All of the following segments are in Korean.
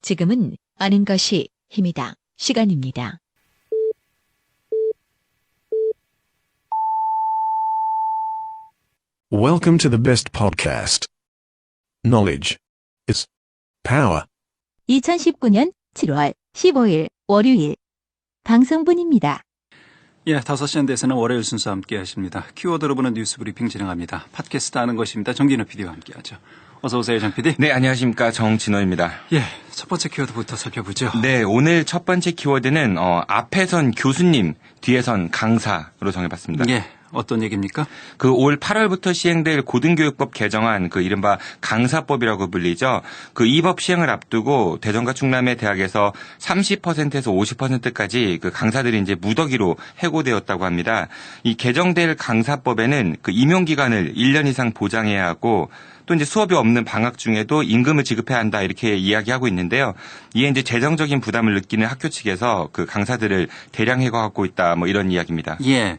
지금은 아는 것이 힘이다. 시간입니다. Welcome to the best podcast. Knowledge is power. 2019년 7월 15일 월요일 방송분입니다. 예, 5시 현대에서는 월요일 순서 함께 하십니다. 키워드로 보는 뉴스 브리핑 진행합니다. 팟캐스트 하는 것입니다. 정진호 PD와 함께 하죠. 어서 오세요, 정 PD. 네, 안녕하십니까. 정진호입니다. 예, 첫 번째 키워드부터 살펴보죠. 네, 오늘 첫 번째 키워드는 앞에선 교수님, 뒤에선 강사로 정해봤습니다. 예, 어떤 얘기입니까? 올 8월부터 시행될 고등교육법 개정안, 이른바 강사법이라고 불리죠. 이 법 시행을 앞두고 대전과 충남의 대학에서 30%에서 50%까지 강사들이 이제 무더기로 해고되었다고 합니다. 이 개정될 강사법에는 임용 기간을 1년 이상 보장해야 하고 또 이제 수업이 없는 방학 중에도 임금을 지급해야 한다 이렇게 이야기하고 있는데요. 이에 이제 재정적인 부담을 느끼는 학교 측에서 강사들을 대량 해고하고 있다 이런 이야기입니다. 예.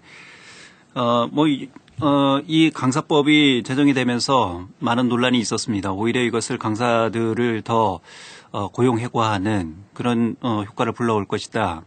이 강사법이 제정이 되면서 많은 논란이 있었습니다. 오히려 이것을 강사들을 더 고용 해고하는 그런 효과를 불러올 것이다.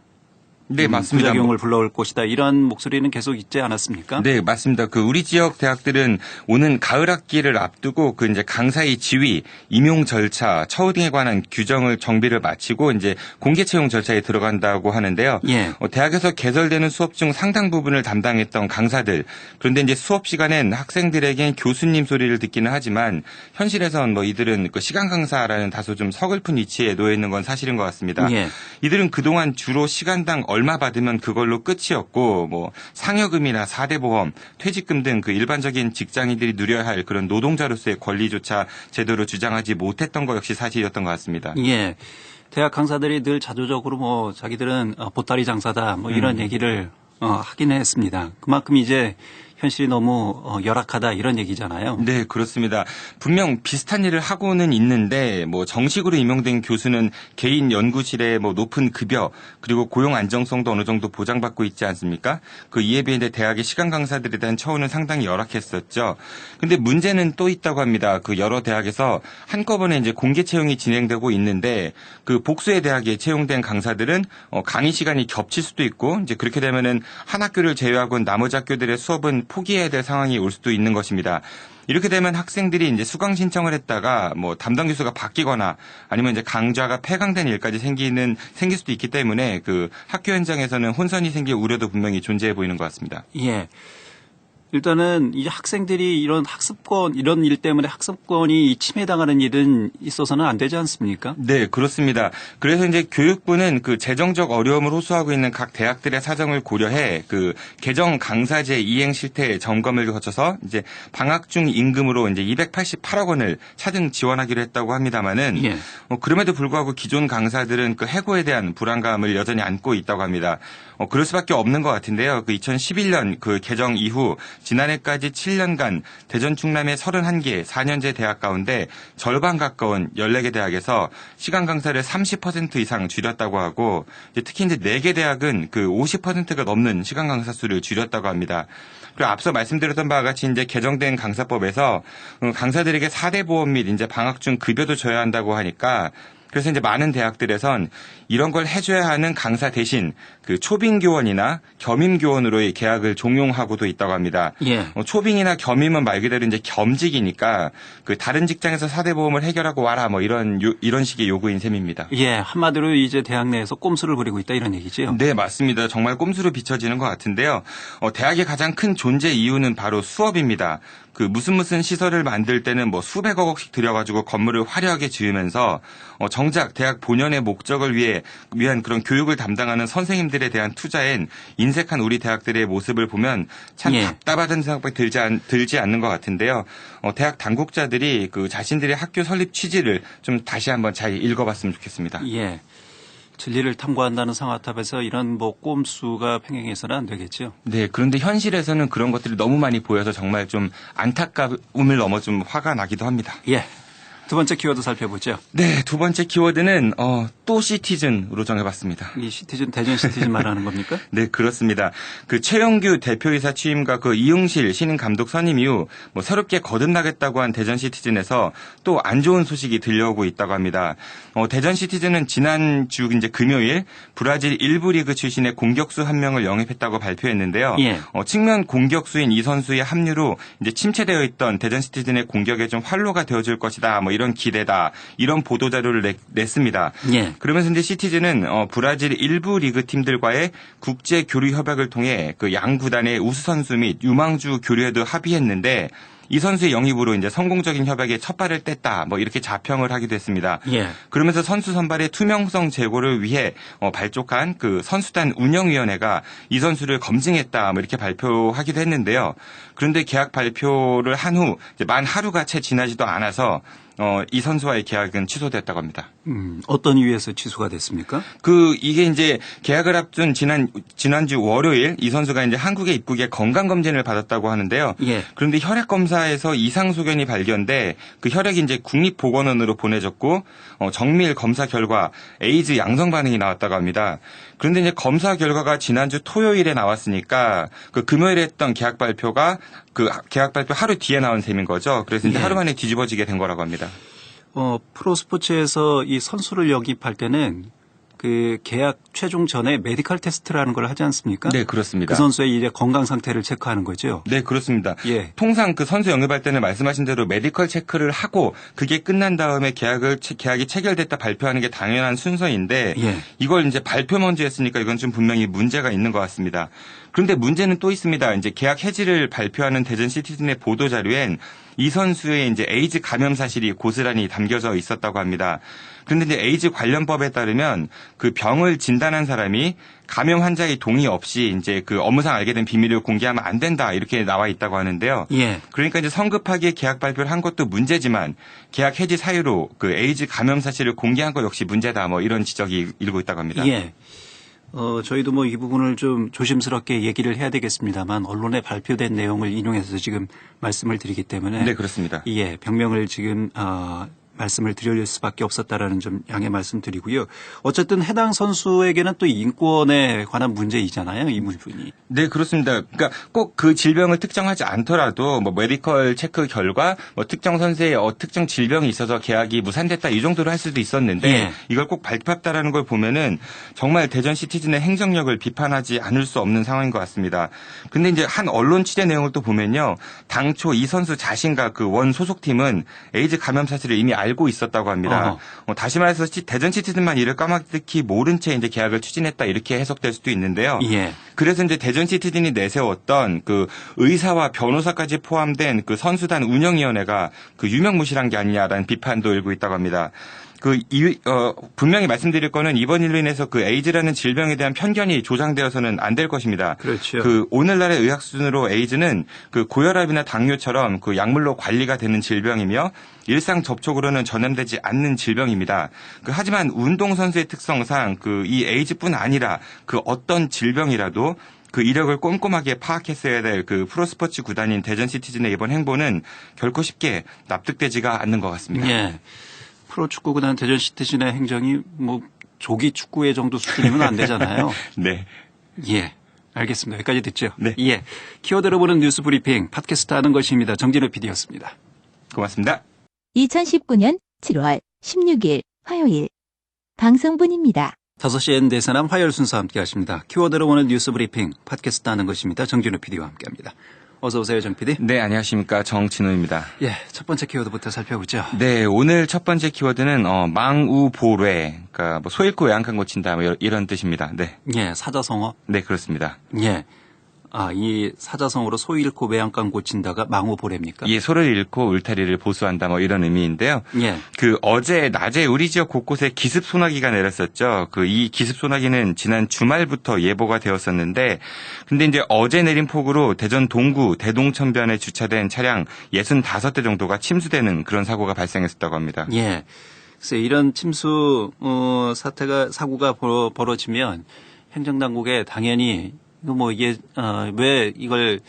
네, 맞습니다. 부작용을 불러올 것이다. 이런 목소리는 계속 있지 않았습니까? 네, 맞습니다. 우리 지역 대학들은 오는 가을 학기를 앞두고 이제 강사의 지위, 임용 절차, 처우 등에 관한 규정을 정비를 마치고 이제 공개 채용 절차에 들어간다고 하는데요. 예. 대학에서 개설되는 수업 중 상당 부분을 담당했던 강사들. 그런데 이제 수업 시간엔 학생들에겐 교수님 소리를 듣기는 하지만 현실에선 이들은 시간 강사라는 다소 좀 서글픈 위치에 놓여 있는 건 사실인 것 같습니다. 예. 이들은 그동안 주로 시간당 얼마 받으면 그걸로 끝이었고 상여금이나 4대 보험, 퇴직금 등 일반적인 직장인들이 누려야 할 그런 노동자로서의 권리조차 제대로 주장하지 못했던 것 역시 사실이었던 것 같습니다. 예. 대학 강사들이 늘 자조적으로 보따리 장사다 이런 얘기를 하긴 했습니다. 그만큼 이제 현실이 너무 열악하다 이런 얘기잖아요. 네, 그렇습니다. 분명 비슷한 일을 하고는 있는데 정식으로 임용된 교수는 개인 연구실의 높은 급여 그리고 고용 안정성도 어느 정도 보장받고 있지 않습니까? 이에 비해 대학의 시간 강사들에 대한 처우는 상당히 열악했었죠. 근데 문제는 또 있다고 합니다. 여러 대학에서 한꺼번에 이제 공개 채용이 진행되고 있는데 복수의 대학에 채용된 강사들은 강의 시간이 겹칠 수도 있고 이제 그렇게 되면은 한 학교를 제외하고 나머지 학교들의 수업은 포기해야 될 상황이 올 수도 있는 것입니다. 이렇게 되면 학생들이 이제 수강 신청을 했다가 담당 교수가 바뀌거나 아니면 이제 강좌가 폐강된 일까지 생길 수도 있기 때문에 학교 현장에서는 혼선이 생길 우려도 분명히 존재해 보이는 것 같습니다. 예. 일단은 이 학생들이 이런 일 때문에 학습권이 침해당하는 일은 있어서는 안 되지 않습니까? 네, 그렇습니다. 그래서 이제 교육부는 재정적 어려움을 호소하고 있는 각 대학들의 사정을 고려해 개정 강사제 이행 실태 점검을 거쳐서 이제 방학 중 임금으로 이제 288억 원을 차등 지원하기로 했다고 합니다만은 예. 그럼에도 불구하고 기존 강사들은 해고에 대한 불안감을 여전히 안고 있다고 합니다. 그럴 수밖에 없는 것 같은데요. 2011년 개정 이후 지난해까지 7년간 대전 충남의 31개 4년제 대학 가운데 절반 가까운 14개 대학에서 시간 강사를 30% 이상 줄였다고 하고 특히 이제 4개 대학은 50%가 넘는 시간 강사 수를 줄였다고 합니다. 그리고 앞서 말씀드렸던 바와 같이 이제 개정된 강사법에서 강사들에게 4대 보험 및 이제 방학 중 급여도 줘야 한다고 하니까 그래서 이제 많은 대학들에선 이런 걸 해줘야 하는 강사 대신 초빙교원이나 겸임교원으로의 계약을 종용하고도 있다고 합니다. 예. 초빙이나 겸임은 말 그대로 이제 겸직이니까 다른 직장에서 4대 보험을 해결하고 와라 이런 식의 요구인 셈입니다. 예, 한마디로 이제 대학 내에서 꼼수를 부리고 있다 이런 얘기죠. 네, 맞습니다. 정말 꼼수로 비춰지는 것 같은데요. 대학의 가장 큰 존재 이유는 바로 수업입니다. 무슨 시설을 만들 때는 수백억 원씩 들여가지고 건물을 화려하게 지으면서 정작 대학 본연의 목적을 위한 그런 교육을 담당하는 선생님들에 대한 투자엔 인색한 우리 대학들의 모습을 보면 참 예. 답답하다는 생각밖에 들지 않는 것 같은데요. 대학 당국자들이 자신들의 학교 설립 취지를 좀 다시 한번 잘 읽어봤으면 좋겠습니다. 예. 진리를 탐구한다는 상아탑에서 이런 꼼수가 평행해서는 안 되겠죠. 네, 그런데 현실에서는 그런 것들이 너무 많이 보여서 정말 좀 안타까움을 넘어 좀 화가 나기도 합니다. 예. 두 번째 키워드 살펴보죠. 네, 두 번째 키워드는 또 시티즌으로 정해봤습니다. 이 시티즌, 대전 시티즌 말하는 겁니까? 네, 그렇습니다. 그 최영규 대표이사 취임과 그 이응실 신임 감독 선임 이후 뭐 새롭게 거듭나겠다고 한 대전 시티즌에서 또 안 좋은 소식이 들려오고 있다고 합니다. 대전 시티즌은 지난주 이제 금요일 브라질 1부 리그 출신의 공격수 한 명을 영입했다고 발표했는데요. 예. 측면 공격수인 이 선수의 합류로 이제 침체되어 있던 대전 시티즌의 공격에 좀 활로가 되어줄 것이다. 뭐 이런 기대다. 이런 보도 자료를 냈습니다. 예. 그러면서 이제 시티즌은 브라질 1부 리그 팀들과의 국제 교류 협약을 통해 그 양 구단의 우수 선수 및 유망주 교류에도 합의했는데 이 선수의 영입으로 이제 성공적인 협약에 첫 발을 뗐다. 뭐 이렇게 자평을 하기도 했습니다. 예. 그러면서 선수 선발의 투명성 제고를 위해 발족한 그 선수단 운영위원회가 이 선수를 검증했다. 뭐 이렇게 발표하기도 했는데요. 그런데 계약 발표를 한 후 만 하루가 채 지나지도 않아서 이 선수와의 계약은 취소됐다고 합니다. 어떤 이유에서 취소가 됐습니까? 이게 이제 계약을 앞둔 지난주 월요일 이 선수가 이제 한국에 입국에 건강검진을 받았다고 하는데요. 예. 그런데 혈액검사에서 이상 소견이 발견돼 그 혈액이 이제 국립보건원으로 보내졌고, 정밀 검사 결과 에이즈 양성 반응이 나왔다고 합니다. 그런데 이제 검사 결과가 지난주 토요일에 나왔으니까 그 금요일에 했던 계약 발표가 그 계약 발표 하루 뒤에 나온 셈인 거죠. 그래서 이제 예. 하루 만에 뒤집어지게 된 거라고 합니다. 프로스포츠에서 이 선수를 영입할 때는 그 계약 최종 전에 메디컬 테스트라는 걸 하지 않습니까? 네, 그렇습니다. 그 선수의 이제 건강 상태를 체크하는 거죠. 네, 그렇습니다. 예. 통상 그 선수 영입할 때는 말씀하신 대로 메디컬 체크를 하고 그게 끝난 다음에 계약이 체결됐다 발표하는 게 당연한 순서인데 예. 이걸 이제 발표 먼저 했으니까 이건 좀 분명히 문제가 있는 것 같습니다. 그런데 문제는 또 있습니다. 이제 계약 해지를 발표하는 대전 시티즌의 보도 자료엔 이 선수의 이제 에이즈 감염 사실이 고스란히 담겨져 있었다고 합니다. 그런데 이제 에이즈 관련법에 따르면 그 병을 진단한 사람이 감염 환자의 동의 없이 이제 그 업무상 알게 된 비밀을 공개하면 안 된다 이렇게 나와 있다고 하는데요. 예. 그러니까 이제 성급하게 계약 발표를 한 것도 문제지만 계약 해지 사유로 그 에이즈 감염 사실을 공개한 것 역시 문제다 뭐 이런 지적이 일고 있다고 합니다. 예. 저희도 뭐 이 부분을 좀 조심스럽게 얘기를 해야 되겠습니다만 언론에 발표된 내용을 인용해서 지금 말씀을 드리기 때문에 네, 그렇습니다. 예, 병명을 지금 말씀을 드릴 수밖에 없었다라는 점 양해 말씀드리고요. 어쨌든 해당 선수에게는 또 인권에 관한 문제이잖아요, 이 부분이. 네, 그렇습니다. 그러니까 꼭 그 질병을 특정하지 않더라도 뭐 메디컬 체크 결과 뭐 특정 선수의 특정 질병이 있어서 계약이 무산됐다 이 정도로 할 수도 있었는데 예. 이걸 꼭 발표했다라는 걸 보면은 정말 대전 시티즌의 행정력을 비판하지 않을 수 없는 상황인 것 같습니다. 근데 이제 한 언론 취재 내용을 또 보면요. 당초 이 선수 자신과 그 원 소속팀은 에이즈 감염 사실을 이미 알고 있었다고 합니다. 다시 말해서 대전 시티즌만 이를 까맣게 모른 채 이제 계약을 추진했다 이렇게 해석될 수도 있는데요. 예. 그래서 이제 대전 시티즌이 내세웠던 그 의사와 변호사까지 포함된 그 선수단 운영위원회가 그 유명무실한 게 아니냐라는 비판도 일고 있다고 합니다. 분명히 말씀드릴 거는 이번 일로 인해서 그 에이즈라는 질병에 대한 편견이 조장되어서는 안 될 것입니다. 그렇죠. 그 오늘날의 의학 수준으로 에이즈는 그 고혈압이나 당뇨처럼 그 약물로 관리가 되는 질병이며 일상 접촉으로는 전염되지 않는 질병입니다. 하지만 운동선수의 특성상 이 에이즈뿐 아니라 그 어떤 질병이라도 그 이력을 꼼꼼하게 파악했어야 될 그 프로스포츠 구단인 대전 시티즌의 이번 행보는 결코 쉽게 납득되지가 않는 것 같습니다. 예. 프로축구 구단 대전 시티즌의 행정이 뭐 조기 축구회 정도 수준이면 안 되잖아요. 네. 예. 알겠습니다. 여기까지 듣죠. 네. 예. 키워드로 보는 뉴스 브리핑 팟캐스트 하는 것입니다. 정진호 PD였습니다. 고맙습니다. 2019년 7월 16일 화요일 방송분입니다. 5시엔 대사남 화요일 순서 함께 하십니다. 키워드로 보는 뉴스 브리핑 팟캐스트 하는 것입니다. 정진호 PD와 함께합니다. 어서 오세요, 정 PD. 네, 안녕하십니까. 정진호입니다. 예, 첫 번째 키워드부터 살펴보죠. 네, 오늘 첫 번째 키워드는 망우보뢰, 그러니까 뭐 소 잃고 외양간 고친다 뭐 이런 뜻입니다. 네. 예, 사자성어. 네, 그렇습니다. 예. 이 사자성어로 소 잃고 외양간 고친다가 망우보래입니까? 예, 소를 잃고 울타리를 보수한다 뭐 이런 의미인데요. 예. 어제 낮에 우리 지역 곳곳에 기습 소나기가 내렸었죠. 이 기습 소나기는 지난 주말부터 예보가 되었었는데, 근데 이제 어제 내린 폭우로 대전 동구 대동천변에 주차된 차량 65대 정도가 침수되는 그런 사고가 발생했었다고 합니다. 예. 그래서 이런 침수 사고가 벌어지면 행정당국에 당연히 왜 이걸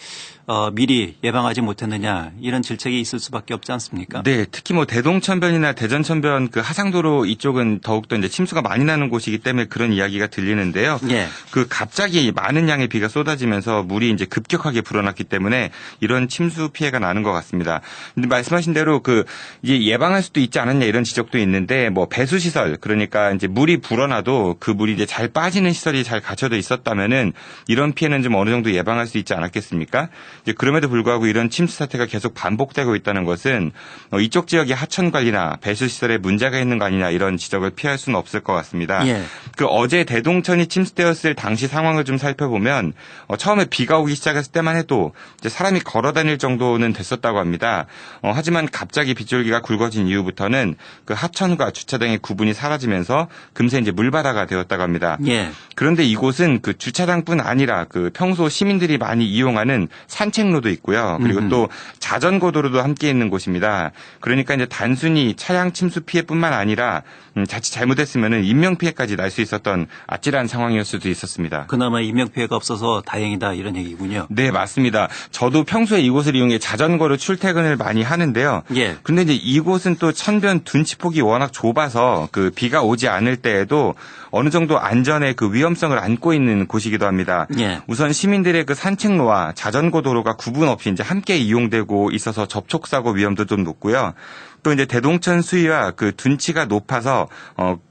미리 예방하지 못했느냐 이런 질책이 있을 수밖에 없지 않습니까? 네, 특히 뭐 대동천변이나 대전천변 그 하상도로 이쪽은 더욱더 이제 침수가 많이 나는 곳이기 때문에 그런 이야기가 들리는데요. 예. 그 갑자기 많은 양의 비가 쏟아지면서 물이 이제 급격하게 불어났기 때문에 이런 침수 피해가 나는 것 같습니다. 근데 말씀하신 대로 그 이제 예방할 수도 있지 않았냐 이런 지적도 있는데 뭐 배수 시설 그러니까 이제 물이 불어나도 그 물이 이제 잘 빠지는 시설이 잘 갖춰져 있었다면은 이런 피해는 좀 어느 정도 예방할 수 있지 않았겠습니까? 이제 그럼에도 불구하고 이런 침수 사태가 계속 반복되고 있다는 것은 이쪽 지역의 하천 관리나 배수 시설에 문제가 있는 거 아니냐 이런 지적을 피할 수는 없을 것 같습니다. 예. 그 어제 대동천이 침수되었을 당시 상황을 좀 살펴보면 처음에 비가 오기 시작했을 때만 해도 이제 사람이 걸어 다닐 정도는 됐었다고 합니다. 하지만 갑자기 빗줄기가 굵어진 이후부터는 그 하천과 주차장의 구분이 사라지면서 금세 이제 물바다가 되었다고 합니다. 예. 그런데 이곳은 그 주차장뿐 아니라 그 평소 시민들이 많이 이용하는 산책로도 있고요. 그리고 또 자전거 도로도 함께 있는 곳입니다. 그러니까 이제 단순히 차량 침수 피해뿐만 아니라 자칫 잘못했으면은 인명 피해까지 날 수 있었던 아찔한 상황이었을 수도 있었습니다. 그나마 인명 피해가 없어서 다행이다 이런 얘기군요. 네, 맞습니다. 저도 평소에 이곳을 이용해 자전거로 출퇴근을 많이 하는데요. 예. 근데 이제 이곳은 또 천변 둔치폭이 워낙 좁아서 그 비가 오지 않을 때에도 어느 정도 안전의 그 위험성을 안고 있는 곳이기도 합니다. 예. 우선 시민들의 그 산책로와 자전거 도로가 구분 없이 이제 함께 이용되고 있어서 접촉사고 위험도 좀 높고요. 또 이제 대동천 수위와 그 둔치가 높아서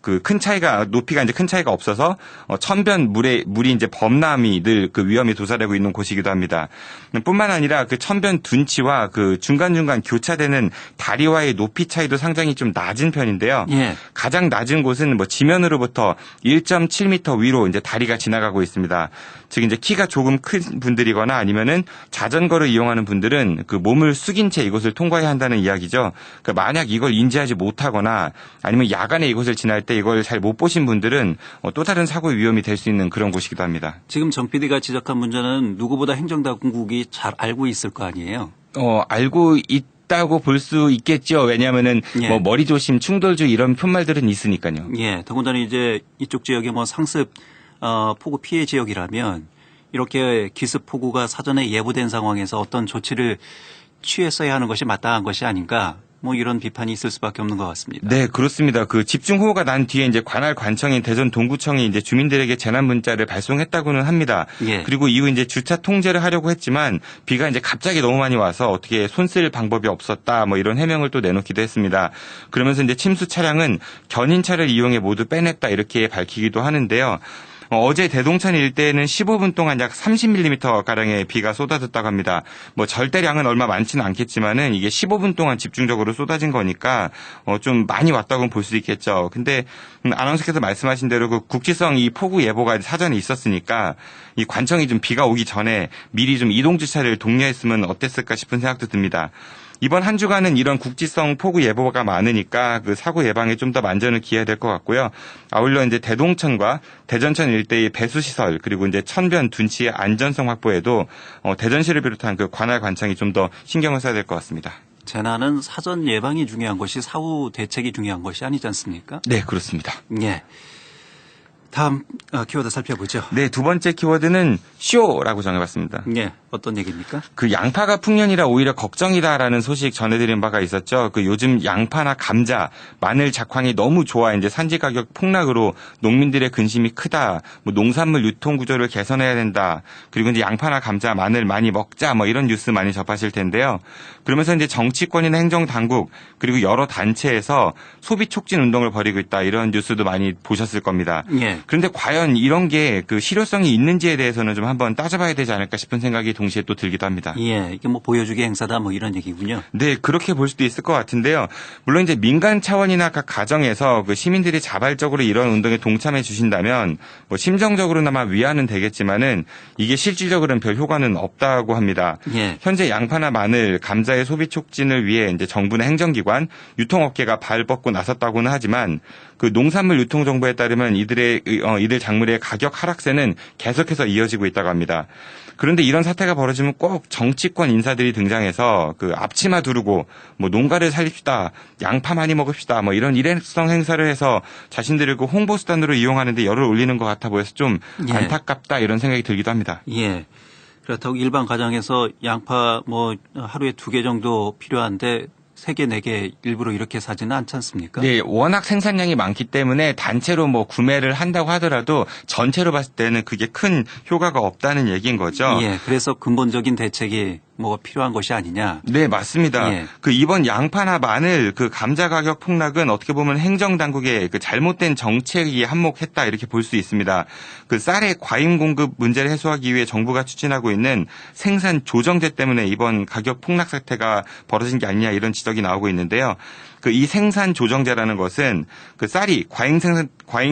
그 큰 차이가 높이가 이제 큰 차이가 없어서 천변 물이 이제 범람이 늘 그 위험이 도사되고 있는 곳이기도 합니다. 뿐만 아니라 그 천변 둔치와 그 중간중간 교차되는 다리와의 높이 차이도 상당히 좀 낮은 편인데요. 예. 가장 낮은 곳은 뭐 지면으로부터 1.7m 위로 이제 다리가 지나가고 있습니다. 즉 이제 키가 조금 큰 분들이거나 아니면은 자전거를 이용하는 분들은 그 몸을 숙인 채 이곳을 통과해야 한다는 이야기죠. 그러니까 만약 이걸 인지하지 못하거나 아니면 야간에 이곳을 지날 때 이걸 잘 못 보신 분들은 또 다른 사고의 위험이 될 수 있는 그런 곳이기도 합니다. 지금 정 PD가 지적한 문제는 누구보다 행정당국이 잘 알고 있을 거 아니에요? 알고 있다고 볼 수 있겠죠. 왜냐하면은 예. 뭐 머리 조심, 충돌주 이런 편말들은 있으니까요. 예. 더군다나 이제 이쪽 지역이 뭐 상습 폭우 피해 지역이라면 이렇게 기습 폭우가 사전에 예보된 상황에서 어떤 조치를 취했어야 하는 것이 마땅한 것이 아닌가. 뭐 이런 비판이 있을 수밖에 없는 것 같습니다. 네, 그렇습니다. 그 집중호우가 난 뒤에 이제 관할 관청인 대전 동구청이 이제 주민들에게 재난 문자를 발송했다고는 합니다. 예. 그리고 이후 이제 주차 통제를 하려고 했지만 비가 이제 갑자기 너무 많이 와서 어떻게 손 쓸 방법이 없었다 뭐 이런 해명을 또 내놓기도 했습니다. 그러면서 이제 침수 차량은 견인차를 이용해 모두 빼냈다 이렇게 밝히기도 하는데요. 어제 대동천 일대에는 15분 동안 약 30mm 가량의 비가 쏟아졌다고 합니다. 뭐 절대량은 얼마 많지는 않겠지만은 이게 15분 동안 집중적으로 쏟아진 거니까 좀 많이 왔다고 볼 수 있겠죠. 근데 아나운서께서 말씀하신 대로 그 국지성 이 폭우 예보가 사전에 있었으니까 이 관청이 좀 비가 오기 전에 미리 좀 이동 주차를 독려했으면 어땠을까 싶은 생각도 듭니다. 이번 한 주간은 이런 국지성 폭우 예보가 많으니까 그 사고 예방에 좀 더 만전을 기해야 될 것 같고요. 아울러 이제 대동천과 대전천 일대의 배수 시설 그리고 이제 천변 둔치의 안전성 확보에도 대전시를 비롯한 그 관할 관청이 좀 더 신경을 써야 될 것 같습니다. 재난은 사전 예방이 중요한 것이 사후 대책이 중요한 것이 아니지 않습니까? 네, 그렇습니다. 예. 다음 키워드 살펴보죠. 네, 두 번째 키워드는 쇼라고 정해봤습니다. 예. 어떤 얘기입니까? 그 양파가 풍년이라 오히려 걱정이다라는 소식 전해드린 바가 있었죠. 그 요즘 양파나 감자, 마늘, 작황이 너무 좋아 이제 산지 가격 폭락으로 농민들의 근심이 크다. 뭐 농산물 유통 구조를 개선해야 된다. 그리고 이제 양파나 감자, 마늘 많이 먹자. 뭐 이런 뉴스 많이 접하실 텐데요. 그러면서 이제 정치권이나 행정 당국 그리고 여러 단체에서 소비 촉진 운동을 벌이고 있다. 이런 뉴스도 많이 보셨을 겁니다. 예. 그런데 과연 이런 게 그 실효성이 있는지에 대해서는 좀 한번 따져봐야 되지 않을까 싶은 생각이 동시에 또 들기도 합니다. 예. 이게 뭐 보여주기 행사다 뭐 이런 얘기군요. 네, 그렇게 볼 수도 있을 것 같은데요. 물론 이제 민간 차원이나 각 가정에서 그 시민들이 자발적으로 이런 운동에 동참해 주신다면 뭐 심정적으로나마 위안은 되겠지만은 이게 실질적으로는 별 효과는 없다고 합니다. 예. 현재 양파나 마늘, 감자의 소비 촉진을 위해 이제 정부나 행정기관, 유통업계가 발 뻗고 나섰다고는 하지만 그 농산물 유통 정보에 따르면 이들 작물의 가격 하락세는 계속해서 이어지고 있다고 합니다. 그런데 이런 사태가 벌어지면 꼭 정치권 인사들이 등장해서 그 앞치마 두르고 뭐 농가를 살립시다, 양파 많이 먹읍시다, 뭐 이런 일회성 행사를 해서 자신들을 그 홍보 수단으로 이용하는데 열을 올리는 것 같아 보여서 좀 예. 안타깝다 이런 생각이 들기도 합니다. 예. 그렇다고 일반 가정에서 양파 뭐 하루에 2개 정도 필요한데 3개, 4개 일부러 이렇게 사지는 않지 않습니까? 네, 워낙 생산량이 많기 때문에 단체로 뭐 구매를 한다고 하더라도 전체로 봤을 때는 그게 큰 효과가 없다는 얘기인 거죠. 예, 그래서 근본적인 대책이 뭐가 필요한 것이 아니냐. 네, 맞습니다. 예. 그 이번 양파나 마늘, 그 감자 가격 폭락은 어떻게 보면 행정당국의 그 잘못된 정책이 한몫했다 이렇게 볼 수 있습니다. 그 쌀의 과잉 공급 문제를 해소하기 위해 정부가 추진하고 있는 생산 조정제 때문에 이번 가격 폭락 사태가 벌어진 게 아니냐 이런 지적이 나오고 있는데요. 그 이 생산 조정제라는 것은 그 쌀이 과잉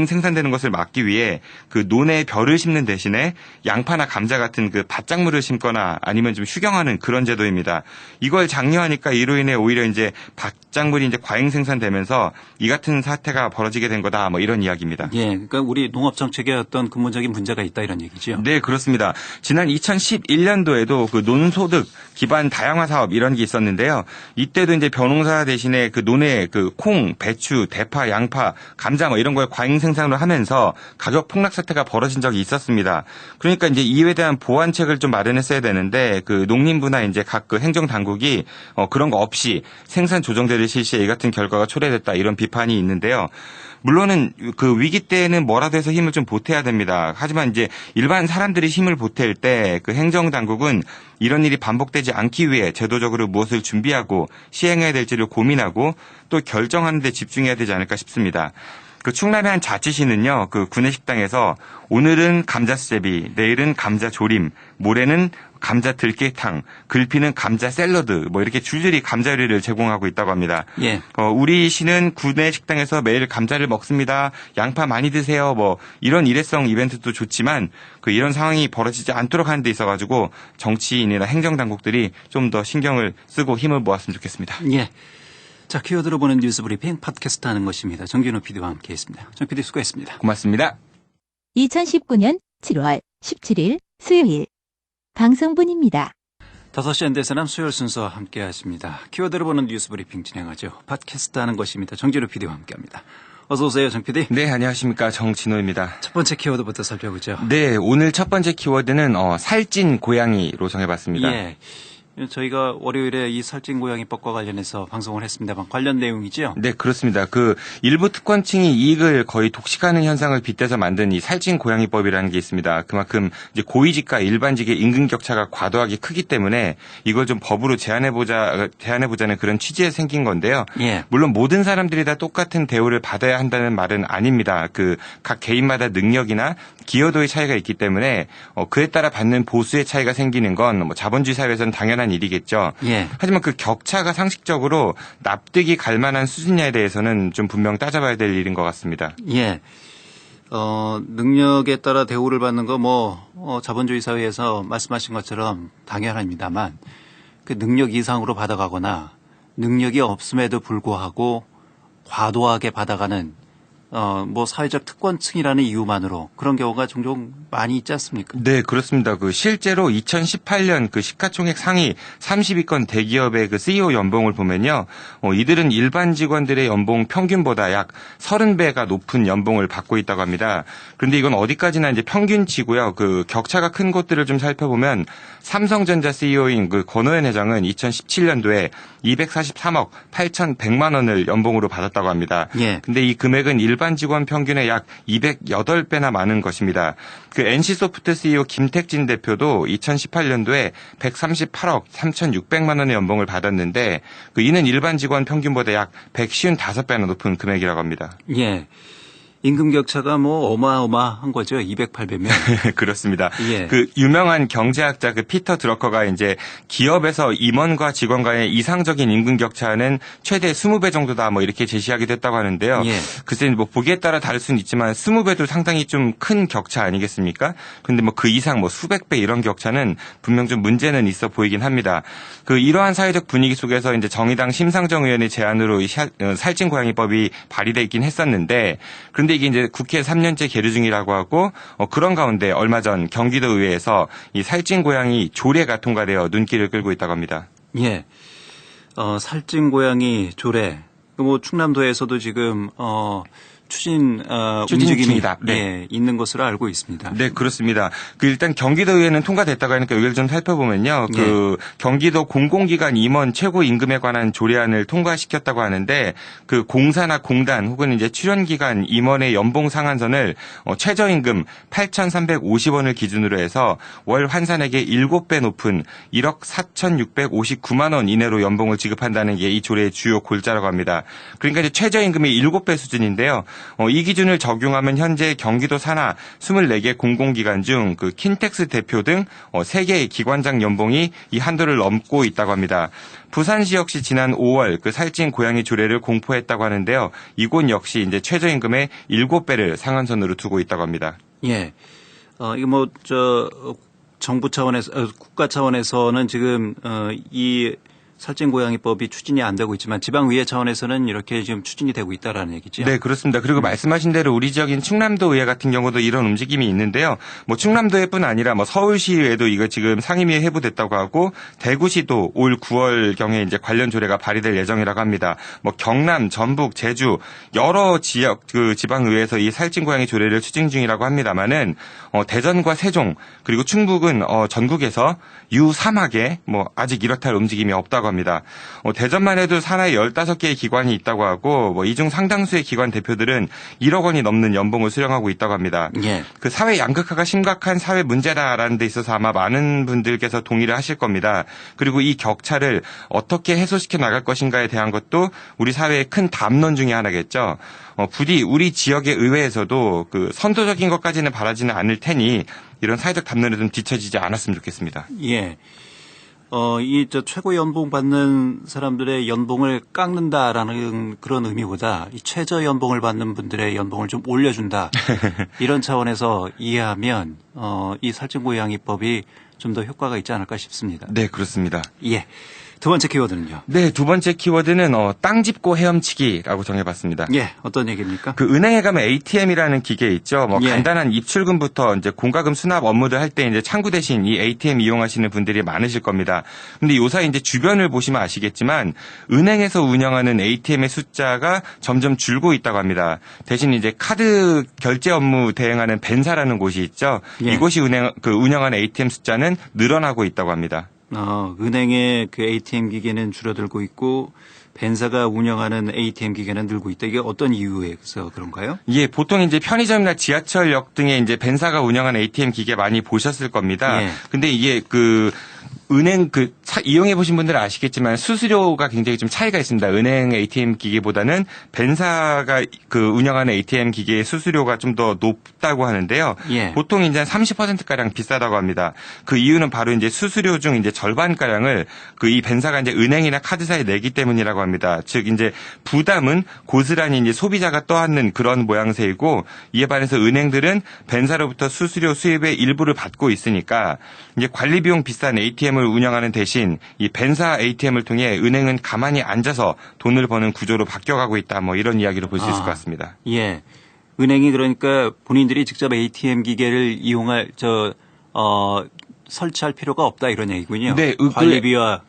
생산되는 것을 막기 위해 그 논에 벼를 심는 대신에 양파나 감자 같은 그 밭작물을 심거나 아니면 좀 휴경하는 그런 제도입니다. 이걸 장려하니까 이로 인해 오히려 이제 밭작물이 이제 과잉 생산되면서 이 같은 사태가 벌어지게 된 거다 뭐 이런 이야기입니다. 예, 그러니까 우리 농업 정책에 어떤 근본적인 문제가 있다 이런 얘기죠. 네, 그렇습니다. 지난 2011년도에도 그 논소득 기반 다양화 사업 이런 게 있었는데요. 이때도 이제 벼농사 대신에 그 논에 그 콩, 배추, 대파, 양파, 감자 뭐 이런 걸 과잉 생산을 하면서 가격 폭락 사태가 벌어진 적이 있었습니다. 그러니까 이제 이에 대한 보완책을 좀 마련했어야 되는데 그 농림부나 이제 각 그 행정 당국이 그런 거 없이 생산 조정제를 실시해 이 같은 결과가 초래됐다 이런 비판이 있는데요. 물론은 그 위기 때는 뭐라도 해서 힘을 좀 보태야 됩니다. 하지만 이제 일반 사람들이 힘을 보탤 때 그 행정 당국은 이런 일이 반복되지 않기 위해 제도적으로 무엇을 준비하고 시행해야 될지를 고민하고 또 결정하는 데 집중해야 되지 않을까 싶습니다. 그 충남의 한 자치시는요, 그 구내식당에서 오늘은 감자 수제비, 내일은 감자 조림, 모레는 감자 들깨탕, 글피는 감자 샐러드, 뭐 이렇게 줄줄이 감자 요리를 제공하고 있다고 합니다. 예. 우리 시는 구내식당에서 매일 감자를 먹습니다. 양파 많이 드세요. 뭐 이런 일회성 이벤트도 좋지만 그 이런 상황이 벌어지지 않도록 하는 데 있어가지고 정치인이나 행정당국들이 좀 더 신경을 쓰고 힘을 모았으면 좋겠습니다. 예. 자, 키워드로 보는 뉴스 브리핑 팟캐스트 하는 것입니다. 정진호 PD와 함께했습니다. 정 PD 수고했습니다. 고맙습니다. 2019년 7월 17일 수요일 방송분입니다. 5시 엔데스남 수요일 순서와 함께하십니다. 키워드로 보는 뉴스 브리핑 진행하죠. 팟캐스트 하는 것입니다. 정진호 PD와 함께합니다. 어서 오세요, 정 PD. 네, 안녕하십니까. 정진호입니다. 첫 번째 키워드부터 살펴보죠. 네, 오늘 첫 번째 키워드는 살찐 고양이로 정해봤습니다. 예. 저희가 월요일에 이 살찐 고양이법과 관련해서 방송을 했습니다만 관련 내용이죠? 네, 그렇습니다. 그 일부 특권층이 이익을 거의 독식하는 현상을 빗대서 만든 이 살찐 고양이법이라는 게 있습니다. 그만큼 이제 고위직과 일반직의 임금 격차가 과도하게 크기 때문에 이걸 좀 법으로 제한해보자는 그런 취지에 생긴 건데요. 예. 물론 모든 사람들이 다 똑같은 대우를 받아야 한다는 말은 아닙니다. 그 각 개인마다 능력이나 기여도의 차이가 있기 때문에 그에 따라 받는 보수의 차이가 생기는 건 뭐 자본주의 사회에서는 당연한 일이겠죠. 예. 하지만 그 격차가 상식적으로 납득이 갈 만한 수준이냐에 대해서는 좀 분명 따져봐야 될 일인 것 같습니다. 예. 능력에 따라 대우를 받는 거 자본주의 사회에서 말씀하신 것처럼 당연합니다만 그 능력 이상으로 받아가거나 능력이 없음에도 불구하고 과도하게 받아가는 사회적 특권층이라는 이유만으로 그런 경우가 종종 많이 있지 않습니까? 네, 그렇습니다. 그 실제로 2018년 그 시가총액 상위 30위권 대기업의 그 CEO 연봉을 보면요. 이들은 일반 직원들의 연봉 평균보다 약 30배가 높은 연봉을 받고 있다고 합니다. 그런데 이건 어디까지나 이제 평균치고요. 그 격차가 큰 곳들을 좀 살펴보면 삼성전자 CEO인 그 권오현 회장은 2017년도에 243억 8,100만 원을 연봉으로 받았다고 합니다. 예. 근데 이 금액은 일반 직원 평균의 약 208배나 많은 것입니다. 그 NC소프트 CEO 김택진 대표도 2018년도에 138억 3,600만 원의 연봉을 받았는데 이는 일반 직원 평균보다 약 155배나 높은 금액이라고 합니다. 예. 임금 격차가 어마어마한 거죠. 208배면. 그렇습니다. 예. 그 유명한 경제학자 그 피터 드러커가 이제 기업에서 임원과 직원 간의 이상적인 임금 격차는 최대 20배 정도다 뭐 이렇게 제시하기도 했다고 하는데요. 예. 글쎄 보기에 따라 다를 수는 있지만 20배도 상당히 좀 큰 격차 아니겠습니까? 근데 그 이상 수백 배 이런 격차는 분명 좀 문제는 있어 보이긴 합니다. 이러한 사회적 분위기 속에서 이제 정의당 심상정 의원의 제안으로 이 살찐 고양이법이 발의돼 있긴 했었는데 그런데 이게 이제 국회 3년째 계류 중이라고 하고 그런 가운데 얼마 전 경기도 의회에서 이 살찐 고양이 조례가 통과되어 눈길을 끌고 있다고 합니다. 예. 살찐 고양이 조례. 충남도에서도 지금 추진 추진 움직임이 중이다. 네. 예, 있는 것으로 알고 있습니다. 네, 그렇습니다. 일단 경기도의회는 통과됐다고 하니까 여기를 좀 살펴보면요. 경기도 공공기관 임원 최고 임금에 관한 조례안을 통과시켰다고 하는데 그 공사나 공단 혹은 이제 출연기관 임원의 연봉 상한선을 최저임금 8,350원을 기준으로 해서 월 환산액의 7배 높은 1억 4,659만 원 이내로 연봉을 지급한다는 게 이 조례의 주요 골자라고 합니다. 그러니까 이제 최저임금이 7배 수준인데요. 이 기준을 적용하면 현재 경기도 산하 24개 공공기관 중 그 킨텍스 대표 등 3개의 기관장 연봉이 이 한도를 넘고 있다고 합니다. 부산시 역시 지난 5월 그 살찐 고양이 조례를 공포했다고 하는데요. 이곳 역시 이제 최저임금의 7배를 상한선으로 두고 있다고 합니다. 예. 이거 정부 차원에서, 국가 차원에서는 지금, 이 살찐고양이법이 추진이 안 되고 있지만 지방의회 차원에서는 이렇게 지금 추진이 되고 있다라는 얘기죠. 네, 그렇습니다. 그리고 말씀하신 대로 우리 지역인 충남도의회 같은 경우도 이런 움직임이 있는데요. 충남도의회뿐 아니라 서울시의회도 이거 지금 상임위에 회부됐다고 하고 대구시도 올 9월경에 이제 관련 조례가 발의될 예정이라고 합니다. 경남, 전북, 제주 여러 지역 그 지방의회에서 이 살찐고양이 조례를 추진 중이라고 합니다만은 대전과 세종 그리고 충북은 전국에서 유사하게 아직 이렇다 할 움직임이 없다고 합니다. 대전만 해도 산하에 15개의 기관이 있다고 하고 이 중 상당수의 기관 대표들은 1억 원이 넘는 연봉을 수령하고 있다고 합니다. 예. 그 사회 양극화가 심각한 사회 문제다라는 데 있어서 아마 많은 분들께서 동의를 하실 겁니다. 그리고 이 격차를 어떻게 해소시켜 나갈 것인가에 대한 것도 우리 사회의 큰 담론 중에 하나겠죠. 부디 우리 지역의 의회에서도 그 선도적인 것까지는 바라지는 않을 테니 이런 사회적 담론에 좀 뒤처지지 않았으면 좋겠습니다. 예. 최고 연봉 받는 사람들의 연봉을 깎는다라는 그런 의미보다 이 최저 연봉을 받는 분들의 연봉을 좀 올려준다. 이런 차원에서 이해하면, 이 살찐고양이법이 좀 더 효과가 있지 않을까 싶습니다. 네, 그렇습니다. 예. 두 번째 키워드는요? 네, 두 번째 키워드는 땅 짚고 헤엄치기라고 정해봤습니다. 예, 어떤 얘기입니까? 그 은행에 가면 ATM이라는 기계 있죠. 예. 간단한 입출금부터 이제 공과금 수납 업무를 할 때 이제 창구 대신 이 ATM 이용하시는 분들이 많으실 겁니다. 근데 요사 이제 주변을 보시면 아시겠지만 은행에서 운영하는 ATM의 숫자가 점점 줄고 있다고 합니다. 대신 이제 카드 결제 업무 대행하는 벤사라는 곳이 있죠. 예. 이곳이 운영하는 ATM 숫자는 늘어나고 있다고 합니다. 은행의 그 ATM 기계는 줄어들고 있고 벤사가 운영하는 ATM 기계는 늘고 있다. 이게 어떤 이유에서 그런가요? 예, 보통 이제 편의점이나 지하철역 등에 이제 벤사가 운영하는 ATM 기계 많이 보셨을 겁니다. 예. 근데 이게 은행 이용해 보신 분들은 아시겠지만 수수료가 굉장히 좀 차이가 있습니다. 은행 ATM 기계보다는 벤사가 운영하는 ATM 기계의 수수료가 좀 더 높다고 하는데요. 예. 보통 이제 30%가량 비싸다고 합니다. 그 이유는 바로 이제 수수료 중 이제 절반가량을 이 벤사가 이제 은행이나 카드사에 내기 때문이라고 합니다. 즉 이제 부담은 고스란히 이제 소비자가 떠안는 그런 모양새이고 이에 반해서 은행들은 벤사로부터 수수료 수입의 일부를 받고 있으니까 이제 관리 비용 비싼 ATM을 운영하는 대신 이 벤사 ATM을 통해 은행은 가만히 앉아서 돈을 버는 구조로 바뀌어가고 있다. 이런 이야기로 볼 수 있을 것 같습니다. 예. 은행이 그러니까 본인들이 직접 ATM 기계를 설치할 필요가 없다 이런 얘기군요. 네. 관리비와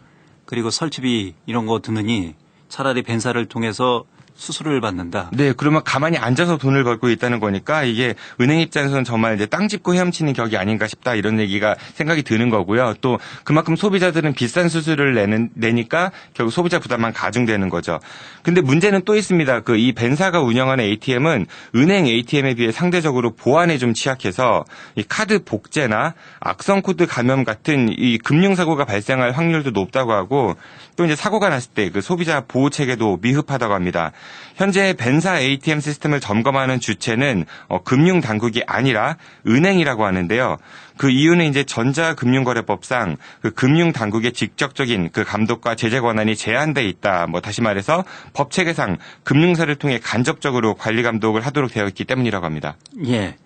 그리고 설치비 이런 거 드느니 차라리 벤사를 통해서 수수료를 받는다. 네, 그러면 가만히 앉아서 돈을 벌고 있다는 거니까 이게 은행 입장에서는 정말 이제 땅 짚고 헤엄치는 격이 아닌가 싶다 이런 얘기가 생각이 드는 거고요. 또 그만큼 소비자들은 비싼 수수료를 내니까 결국 소비자 부담만 가중되는 거죠. 근데 문제는 또 있습니다. 이 벤사가 운영하는 ATM은 은행 ATM에 비해 상대적으로 보안에 좀 취약해서 이 카드 복제나 악성 코드 감염 같은 이 금융 사고가 발생할 확률도 높다고 하고 또 이제 사고가 났을 때 그 소비자 보호 체계도 미흡하다고 합니다. 현재 벤사 ATM 시스템을 점검하는 주체는 금융 당국이 아니라 은행이라고 하는데요. 그 이유는 이제 전자금융거래법상 그 금융 당국의 직접적인 그 감독과 제재 권한이 제한돼 있다. 다시 말해서 법 체계상 금융사를 통해 간접적으로 관리 감독을 하도록 되어 있기 때문이라고 합니다. 예.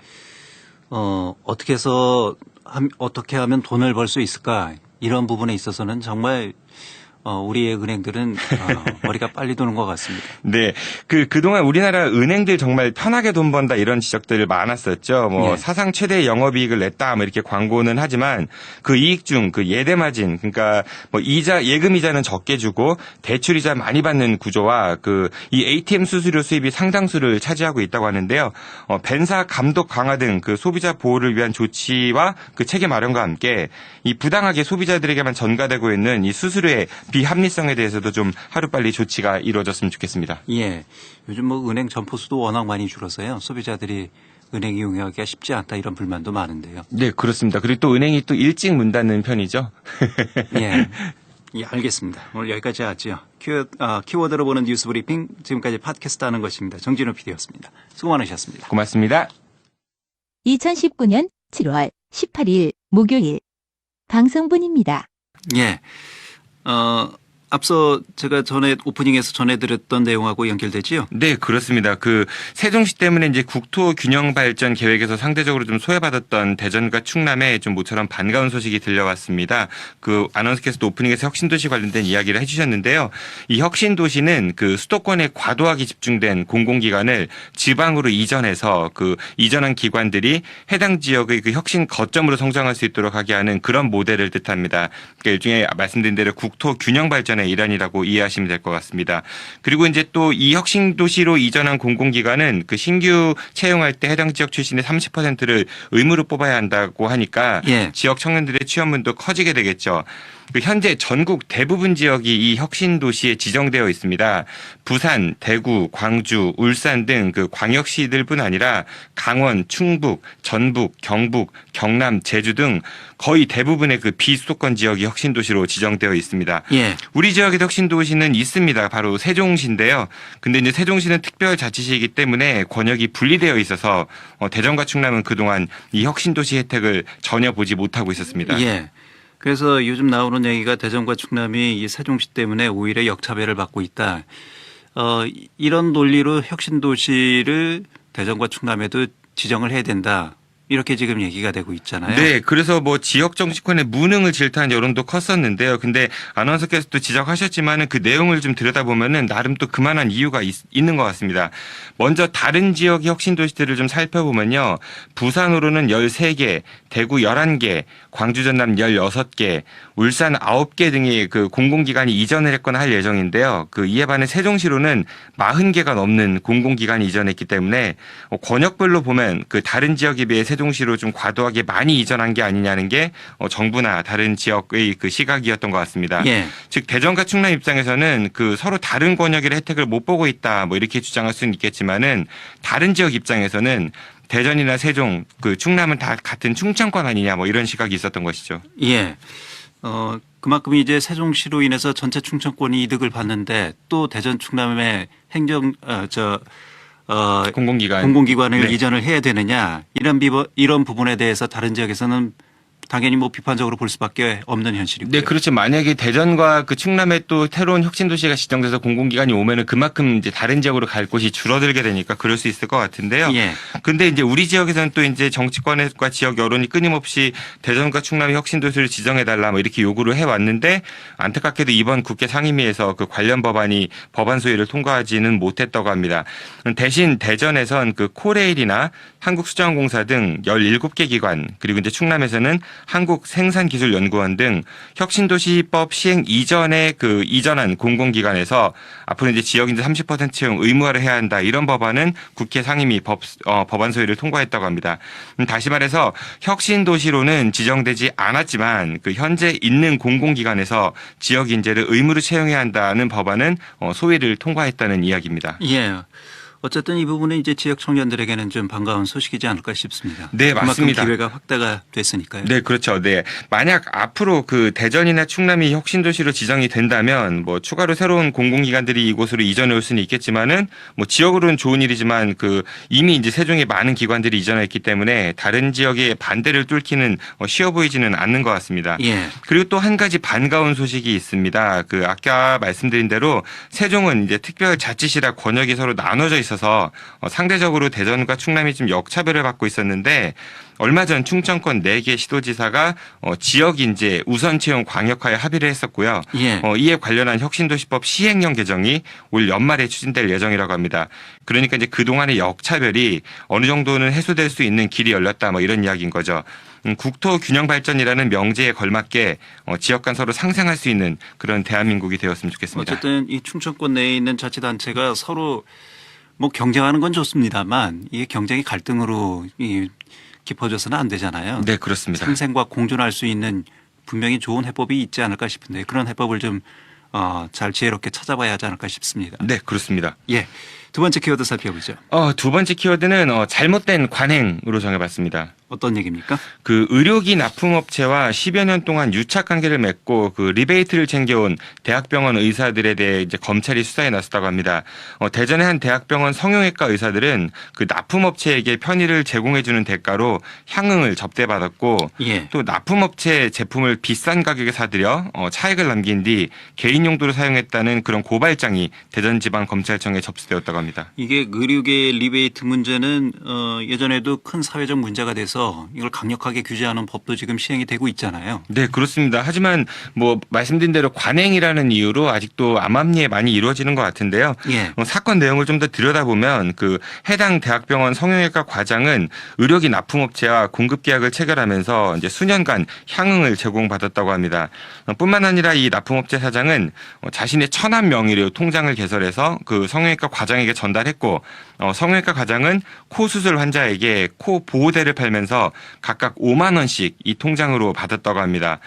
어떻게 하면 돈을 벌 수 있을까? 이런 부분에 있어서는 정말 우리의 은행들은 머리가 빨리 도는 것 같습니다. 네. 그동안 우리나라 은행들 정말 편하게 돈 번다 이런 지적들 많았었죠. 뭐 예. 사상 최대 영업이익을 냈다 뭐 이렇게 광고는 하지만 그 이익 중 그 예대 마진 그러니까 뭐 예금 이자는 적게 주고 대출 이자 많이 받는 구조와 이 ATM 수수료 수입이 상당수를 차지하고 있다고 하는데요. 벤사 감독 강화 등 그 소비자 보호를 위한 조치와 그 체계 마련과 함께 이 부당하게 소비자들에게만 전가되고 있는 이 수수료의 비합리성에 대해서도 좀 하루빨리 조치가 이루어졌으면 좋겠습니다. 예. 요즘 뭐 은행 점포수도 워낙 많이 줄어서요. 소비자들이 은행 이용하기가 쉽지 않다 이런 불만도 많은데요. 네, 그렇습니다. 그리고 또 은행이 또 일찍 문 닫는 편이죠. 예. 예, 알겠습니다. 오늘 여기까지 하죠. 키워드로 보는 뉴스 브리핑 지금까지 팟캐스트 하는 것입니다. 정진호 PD였습니다. 수고 많으셨습니다. 고맙습니다. 2019년 7월 18일 목요일 방송분입니다. 예. 앞서 제가 오프닝에서 전해드렸던 내용하고 연결되지요? 네, 그렇습니다. 세종시 때문에 이제 국토 균형 발전 계획에서 상대적으로 좀 소외받았던 대전과 충남에 좀 모처럼 반가운 소식이 들려왔습니다. 아나운서께서도 오프닝에서 혁신도시 관련된 이야기를 해주셨는데요. 이 혁신도시는 수도권에 과도하게 집중된 공공기관을 지방으로 이전해서 이전한 기관들이 해당 지역의 혁신 거점으로 성장할 수 있도록 하게 하는 그런 모델을 뜻합니다. 그러니까 일종의 말씀드린 대로 국토 균형 발전의 일환이라고 이해하시면 될 것 같습니다. 그리고 이제 또 이 혁신 도시로 이전한 공공기관은 신규 채용할 때 해당 지역 출신의 30%를 의무로 뽑아야 한다고 하니까 예. 지역 청년들의 취업문도 커지게 되겠죠. 현재 전국 대부분 지역이 이 혁신 도시에 지정되어 있습니다. 부산, 대구, 광주, 울산 등 광역시들뿐 아니라 강원, 충북, 전북, 경북, 경남, 제주 등 거의 대부분의 비수도권 지역이 혁신 도시로 지정되어 있습니다. 예. 우리 지역의 혁신 도시는 있습니다. 바로 세종시인데요. 근데 이제 세종시는 특별자치시이기 때문에 권역이 분리되어 있어서 대전과 충남은 그동안 이 혁신 도시 혜택을 전혀 보지 못하고 있었습니다. 예. 그래서 요즘 나오는 얘기가 대전과 충남이 이 세종시 때문에 오히려 역차별을 받고 있다. 이런 논리로 혁신도시를 대전과 충남에도 지정을 해야 된다. 이렇게 지금 얘기가 되고 있잖아요. 네, 그래서 지역 정치권의 무능을 질타한 여론도 컸었는데요. 근데 아나운서께서도 지적하셨지만은 그 내용을 좀 들여다보면은 나름 또 그만한 이유가 있는 것 같습니다. 먼저 다른 지역 혁신 도시들을 좀 살펴보면요. 부산으로는 13개, 대구 11개, 광주 전남 16개, 울산 9개 등의 공공기관이 이전을 했거나 할 예정인데요. 이에 반해 세종시로는 40개가 넘는 공공기관이 이전했기 때문에 권역별로 보면 다른 지역에 비해 세종시로 좀 과도하게 많이 이전한 게 아니냐는 게 정부나 다른 지역의 시각이었던 것 같습니다. 예. 즉 대전과 충남 입장에서는 서로 다른 권역의 혜택을 못 보고 있다 뭐 이렇게 주장할 수는 있겠지만은 다른 지역 입장에서는 대전이나 세종, 충남은 다 같은 충청권 아니냐 뭐 이런 시각이 있었던 것이죠. 예. 그만큼 이제 세종시로 인해서 전체 충청권이 이득을 받는데 또 대전 충남의 공공기관을 네. 이전을 해야 되느냐 이런 부분에 대해서 다른 지역에서는 당연히 비판적으로 볼 수밖에 없는 현실이고요. 네, 그렇죠. 만약에 대전과 충남에 또 새로운 혁신 도시가 지정돼서 공공기관이 오면은 그만큼 이제 다른 지역으로 갈 곳이 줄어들게 되니까 그럴 수 있을 것 같은데요. 예. 근데 이제 우리 지역에서는 또 이제 정치권과 지역 여론이 끊임없이 대전과 충남의 혁신 도시를 지정해달라 뭐 이렇게 요구를 해왔는데 안타깝게도 이번 국회 상임위에서 관련 법안이 법안 소위를 통과하지는 못했다고 합니다. 대신 대전에선 코레일이나 한국수자원공사 등 17개 기관 그리고 이제 충남에서는 한국생산기술연구원 등 혁신도시법 시행 이전에 이전한 공공기관에서 앞으로 이제 지역인재 30% 채용 의무화를 해야 한다 이런 법안은 국회 상임위 법안 소위를 통과했다고 합니다. 다시 말해서 혁신도시로는 지정되지 않았지만 현재 있는 공공기관에서 지역인재를 의무로 채용해야 한다는 법안은 소위를 통과했다는 이야기입니다. 예. 어쨌든 이 부분은 이제 지역 청년들에게는 좀 반가운 소식이지 않을까 싶습니다. 네, 맞습니다. 그만큼 기회가 확대가 됐으니까요. 네, 그렇죠. 네. 만약 앞으로 대전이나 충남이 혁신도시로 지정이 된다면 추가로 새로운 공공기관들이 이곳으로 이전해 올 수는 있겠지만은 지역으로는 좋은 일이지만 이미 이제 세종에 많은 기관들이 이전했기 때문에 다른 지역의 반대를 뚫기는 쉬워 보이지는 않는 것 같습니다. 예. 그리고 또 한 가지 반가운 소식이 있습니다. 아까 말씀드린 대로 세종은 이제 특별자치시라 권역이 서로 나눠져 있었 있어서 상대적으로 대전과 충남이 좀 역차별을 받고 있었는데 얼마 전 충청권 4개 시도지사가 지역 인재 우선 채용 광역화에 합의를 했었고요. 예. 이에 관련한 혁신도시법 시행령 개정이 올 연말에 추진될 예정이라고 합니다. 그러니까 이제 그동안의 역차별이 어느 정도는 해소될 수 있는 길이 열렸다 뭐 이런 이야기인 거죠. 국토 균형 발전이라는 명제에 걸맞게 지역 간 서로 상생할 수 있는 그런 대한민국이 되었으면 좋겠습니다. 어쨌든 이 충청권 내에 있는 자치단체가 서로 뭐 경쟁하는 건 좋습니다만 이게 경쟁이 갈등으로 깊어져서는 안 되잖아요. 네, 그렇습니다. 상생과 공존할 수 있는 분명히 좋은 해법이 있지 않을까 싶은데 그런 해법을 좀 잘 지혜롭게 찾아봐야 하지 않을까 싶습니다. 네, 그렇습니다. 예. 두 번째 키워드 살펴보죠. 두 번째 키워드는 잘못된 관행으로 정해봤습니다. 어떤 얘기입니까? 그 의료기 납품업체와 10여 년 동안 유착 관계를 맺고 그 리베이트를 챙겨온 대학병원 의사들에 대해 이제 검찰이 수사에 나섰다고 합니다. 대전의 한 대학병원 성형외과 의사들은 그 납품업체에게 편의를 제공해주는 대가로 향응을 접대받았고 예. 또 납품업체 제품을 비싼 가격에 사들여 차익을 남긴 뒤 개인 용도로 사용했다는 그런 고발장이 대전지방검찰청에 접수되었다고 합니다. 이게 의료계 리베이트 문제는 예전에도 큰 사회적 문제가 돼서 이걸 강력하게 규제하는 법도 지금 시행이 되고 있잖아요. 네, 그렇습니다. 하지만 뭐 말씀드린 대로 관행이라는 이유로 아직도 암암리에 많이 이루어지는 것 같은데요. 예. 사건 내용을 좀 더 들여다보면 그 해당 대학병원 성형외과 과장은 의료기 납품업체와 공급 계약을 체결하면서 이제 수년간 향응을 제공받았다고 합니다. 뿐만 아니라 이 납품업체 사장은 자신의 천한 명의로 통장을 개설해서 그 성형외과 과장에게 전달했고 성형외과 과장은 코 수술 환자에게 코 보호대를 팔면서 각각 5만 원씩 이 통장으로 받았다고 합니다.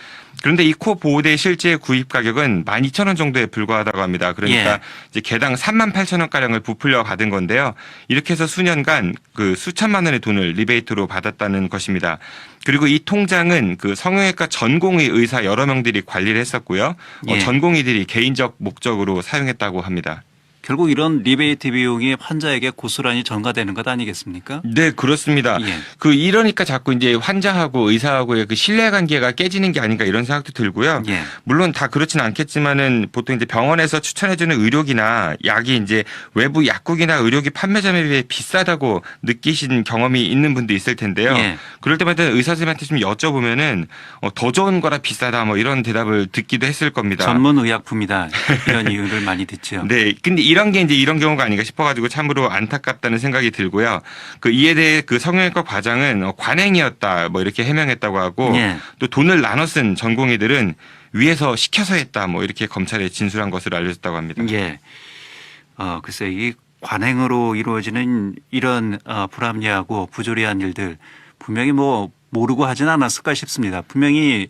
그런데 이 코 보호대 실제 구입 가격은 12,000원 정도에 불과하다고 합니다. 그러니까 예. 이제 개당 38,000원 가량을 부풀려 받은 건데요. 이렇게 해서 수년간 그 수천만 원의 돈을 리베이트로 받았다는 것입니다. 그리고 이 통장은 그 성형외과 전공의 의사 여러 명들이 관리를 했었고요. 예. 전공의들이 개인적 목적으로 사용했다고 합니다. 결국 이런 리베이트 비용이 환자에게 고스란히 전가되는 것 아니겠습니까? 네, 그렇습니다. 예. 이러니까 자꾸 이제 환자하고 의사하고의 그 신뢰관계가 깨지는 게 아닌가 이런 생각도 들고요. 예. 물론 다 그렇지는 않겠지만은 보통 이제 병원에서 추천해주는 의료기나 약이 이제 외부 약국이나 의료기 판매점에 비해 비싸다고 느끼신 경험이 있는 분도 있을 텐데요. 예. 그럴 때마다 의사 선생님한테 좀 여쭤보면은 더 좋은 거라 비싸다 뭐 이런 대답을 듣기도 했을 겁니다. 전문 의약품이다 이런 이유를 많이 듣죠. 네, 근데 이런 게 이제 이런 경우가 아닌가 싶어가지고 참으로 안타깝다는 생각이 들고요. 이에 대해 그 성형외과 과장은 관행이었다 뭐 이렇게 해명했다고 하고 예. 또 돈을 나눠 쓴 전공의들은 위에서 시켜서 했다 뭐 이렇게 검찰에 진술한 것으로 알려졌다고 합니다. 예. 글쎄 이 관행으로 이루어지는 이런 불합리하고 부조리한 일들 분명히 뭐 모르고 하진 않았을까 싶습니다. 분명히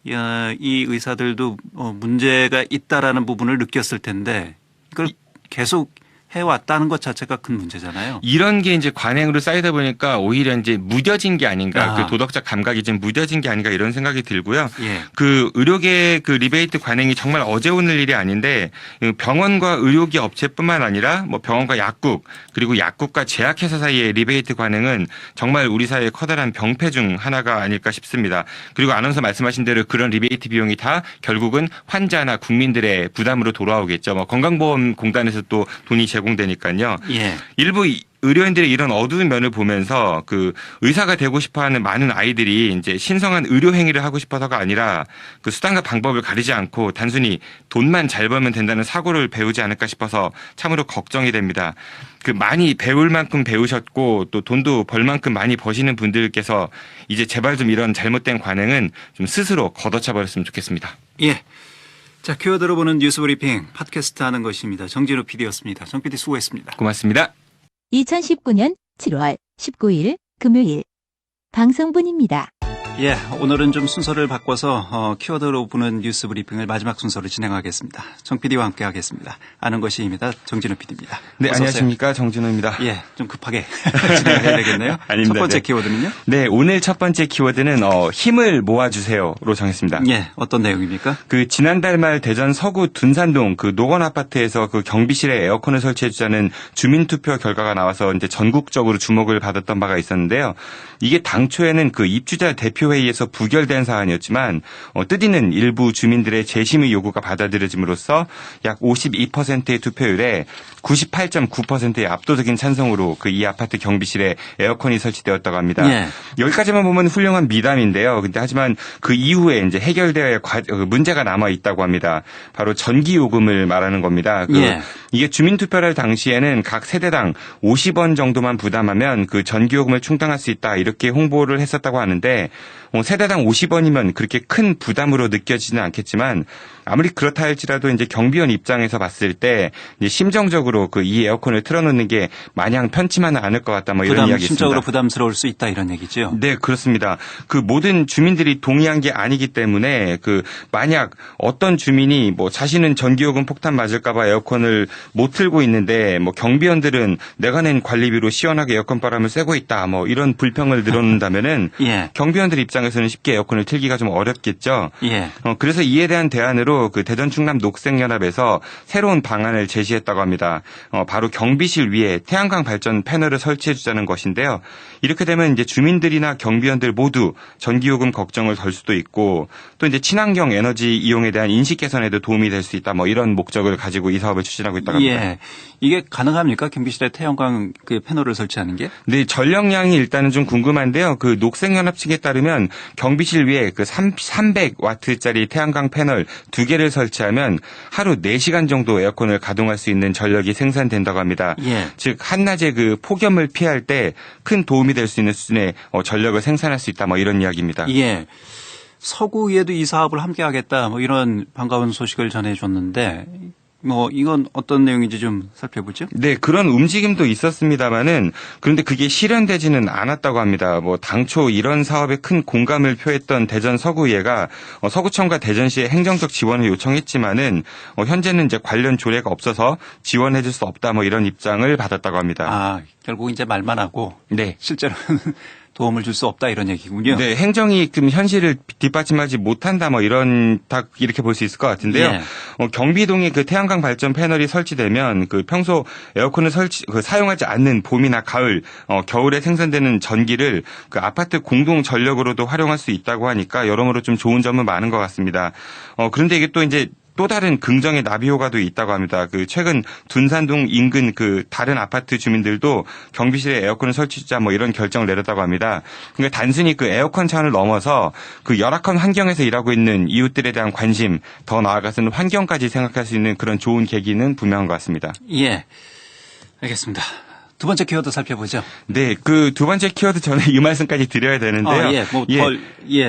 이 의사들도 문제가 있다라는 부분을 느꼈을 텐데 이걸 계속 해왔다는 것 자체가 큰 문제잖아요. 이런 게 이제 관행으로 쌓이다 보니까 오히려 이제 무뎌진 게 아닌가, 그 도덕적 감각이 좀 무뎌진 게 아닌가 이런 생각이 들고요. 예. 그 의료계 그 리베이트 관행이 정말 어제 오늘 일이 아닌데 병원과 의료기 업체뿐만 아니라 뭐 병원과 약국 그리고 약국과 제약회사 사이의 리베이트 관행은 정말 우리 사회의 커다란 병폐 중 하나가 아닐까 싶습니다. 그리고 아나운서 말씀하신 대로 그런 리베이트 비용이 다 결국은 환자나 국민들의 부담으로 돌아오겠죠. 뭐 건강보험공단에서 또 돈이 제공되니까요. 예. 일부 의료인들의 이런 어두운 면을 보면서 그 의사가 되고 싶어하는 많은 아이들이 이제 신성한 의료 행위를 하고 싶어서가 아니라 그 수단과 방법을 가리지 않고 단순히 돈만 잘 벌면 된다는 사고를 배우지 않을까 싶어서 참으로 걱정이 됩니다. 그 많이 배울 만큼 배우셨고 또 돈도 벌 만큼 많이 버시는 분들께서 이제 제발 좀 이런 잘못된 관행은 좀 스스로 걷어차 버렸으면 좋겠습니다. 예. 자, 키워드로 보는 뉴스 브리핑 팟캐스트 하는 것입니다. 정진우 PD였습니다. 정 PD 수고했습니다. 고맙습니다. 2019년 7월 19일 금요일 방송분입니다. 예, 오늘은 좀 순서를 바꿔서 키워드로 보는 뉴스 브리핑을 마지막 순서로 진행하겠습니다. 정 PD와 함께 하겠습니다. 아는 것이 입니다. 정진우 PD입니다. 네, 안녕하십니까. 정진우입니다. 예, 좀 급하게 진행해야 되겠네요. 아닙니다. 첫 번째 네. 키워드는요? 네, 오늘 첫 번째 키워드는 힘을 모아주세요로 정했습니다. 예, 어떤 내용입니까? 그 지난달 말 대전 서구 둔산동 그 노건 아파트에서 그 경비실에 에어컨을 설치해주자는 주민투표 결과가 나와서 이제 전국적으로 주목을 받았던 바가 있었는데요. 이게 당초에는 그 입주자 대표 국토회의에서 부결된 사안이었지만 뜻있는 일부 주민들의 재심의 요구가 받아들여짐으로써 약 52%의 투표율에 98.9%의 압도적인 찬성으로 그 이 아파트 경비실에 에어컨이 설치되었다고 합니다. 예. 여기까지만 보면 훌륭한 미담인데요. 근데 하지만 그 이후에 이제 해결되어야 문제가 남아 있다고 합니다. 바로 전기 요금을 말하는 겁니다. 예. 이게 주민투표를 할 당시에는 각 세대당 50원 정도만 부담하면 그 전기요금을 충당할 수 있다 이렇게 홍보를 했었다고 하는데 세대당 50원이면 그렇게 큰 부담으로 느껴지지는 않겠지만 아무리 그렇다 할지라도 이제 경비원 입장에서 봤을 때 이제 심정적으로 그 이 에어컨을 틀어놓는 게 마냥 편치만은 않을 것 같다 뭐 이런 이야기 있습니다. 심적으로 부담스러울 수 있다 이런 얘기죠. 네, 그렇습니다. 그 모든 주민들이 동의한 게 아니기 때문에 그 만약 어떤 주민이 뭐 자신은 전기요금 폭탄 맞을까봐 에어컨을 못 틀고 있는데 뭐 경비원들은 내가 낸 관리비로 시원하게 에어컨 바람을 쐬고 있다 뭐 이런 불평을 늘어놓는다면은 예. 경비원들 입장에서는 쉽게 에어컨을 틀기가 좀 어렵겠죠. 예. 그래서 이에 대한 대안으로 그 대전 충남 녹색연합에서 새로운 방안을 제시했다고 합니다. 바로 경비실 위에 태양광 발전 패널을 설치해 주자는 것인데요. 이렇게 되면 이제 주민들이나 경비원들 모두 전기요금 걱정을 덜 수도 있고 또 이제 친환경 에너지 이용에 대한 인식 개선에도 도움이 될 수 있다. 뭐 이런 목적을 가지고 이 사업을 추진하고 있다고 합니다. 예. 이게 가능합니까? 경비실에 태양광 그 패널을 설치하는 게? 네, 전력량이 일단은 좀 궁금한데요. 그 녹색연합 측에 따르면 경비실 위에 그 300와트짜리 태양광 패널 2개를 설치하면 하루 4시간 정도 에어컨을 가동할 수 있는 전력이 생산된다고 합니다. 예. 즉 한낮에 그 폭염을 피할 때 큰 도움이 될 수 있는 수준의 전력을 생산할 수 있다. 뭐 이런 이야기입니다. 예. 서구에도 이 사업을 함께 하겠다. 뭐 이런 반가운 소식을 전해줬는데 뭐 이건 어떤 내용인지 좀 살펴보죠. 네, 그런 움직임도 있었습니다만은 그런데 그게 실현되지는 않았다고 합니다. 뭐 당초 이런 사업에 큰 공감을 표했던 대전 서구의회가 서구청과 대전시에 행정적 지원을 요청했지만은 현재는 이제 관련 조례가 없어서 지원해줄 수 없다 뭐 이런 입장을 받았다고 합니다. 아, 결국 이제 말만 하고 네. 실제로는 도움을 줄 수 없다 이런 얘기군요. 네, 행정이 좀 현실을 뒷받침하지 못한다 뭐 이렇게 볼 수 있을 것 같은데요. 예. 경비동에 그 태양광 발전 패널이 설치되면 그 평소 에어컨을 사용하지 않는 봄이나 가을, 겨울에 생산되는 전기를 그 아파트 공동 전력으로도 활용할 수 있다고 하니까 여러모로 좀 좋은 점은 많은 것 같습니다. 그런데 이게 또 이제 또 다른 긍정의 나비 효과도 있다고 합니다. 그 최근 둔산동 인근 그 다른 아파트 주민들도 경비실에 에어컨을 설치자 뭐 이런 결정을 내렸다고 합니다. 그러니까 단순히 그 에어컨 차원을 넘어서 그 열악한 환경에서 일하고 있는 이웃들에 대한 관심, 더 나아가서는 환경까지 생각할 수 있는 그런 좋은 계기는 분명한 것 같습니다. 예. 알겠습니다. 두 번째 키워드 살펴보죠. 네, 그 두 번째 키워드 전에 이 말씀까지 드려야 되는데요.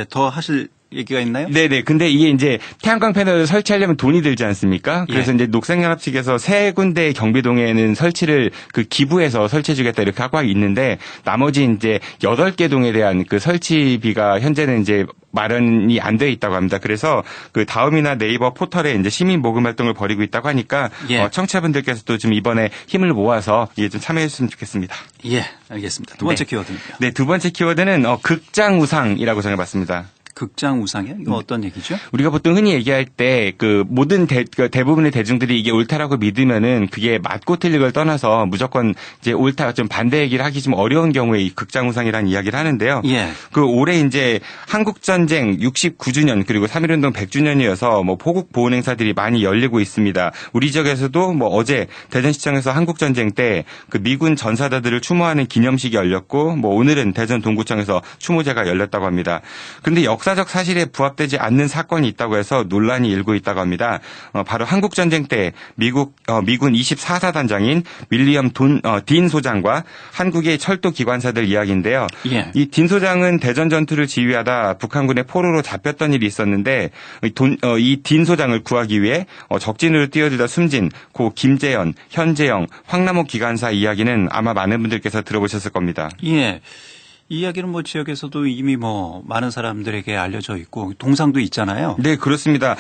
더 하실 얘기가 있나요? 네네. 근데 이게 이제 태양광 패널을 설치하려면 돈이 들지 않습니까? 그래서 이제 녹색연합 측에서 세 군데 경비동에는 설치를 그 기부해서 설치해주겠다 이렇게 하고 있는데 나머지 이제 8개 동에 대한 그 설치비가 현재는 이제 마련이 안 돼 있다고 합니다. 그래서 그 다음이나 네이버 포털에 이제 시민 모금 활동을 벌이고 있다고 하니까 청취자분들께서도 좀 이번에 힘을 모아서 좀 참여해 주셨으면 좋겠습니다. 예, 알겠습니다. 두 번째 키워드입니다. 네, 두 번째 키워드는 극장 우상이라고 정해봤습니다. 극장 우상이요? 이건 어떤 얘기죠? 우리가 보통 흔히 얘기할 때 그 모든 대부분의 대중들이 이게 옳다라고 믿으면은 그게 맞고 틀린 걸 떠나서 무조건 이제 옳다 좀 반대 얘기를 하기 좀 어려운 경우에 이 극장 우상이라는 이야기를 하는데요. 예. 그 올해 이제 한국 전쟁 69주년 그리고 3.1운동 100주년이어서 뭐 포국 보훈 행사들이 많이 열리고 있습니다. 우리 지역에서도 뭐 어제 대전시청에서 한국 전쟁 때 그 미군 전사자들을 추모하는 기념식이 열렸고 뭐 오늘은 대전 동구청에서 추모제가 열렸다고 합니다. 그런데 역사적 사실에 부합되지 않는 사건이 있다고 해서 논란이 일고 있다고 합니다. 바로 한국전쟁 때 미군 24사단장인 윌리엄 딘 소장과 한국의 철도 기관사들 이야기인데요. 예. 이 딘 소장은 대전 전투를 지휘하다 북한군의 포로로 잡혔던 일이 있었는데 이 딘 소장을 구하기 위해 적진으로 뛰어들다 숨진 고 김재현, 현재영, 황남호 기관사 이야기는 아마 많은 분들께서 들어보셨을 겁니다. 예. 이 이야기는 뭐 지역에서도 이미 뭐 많은 사람들에게 알려져 있고 동상도 있잖아요. 네, 그렇습니다.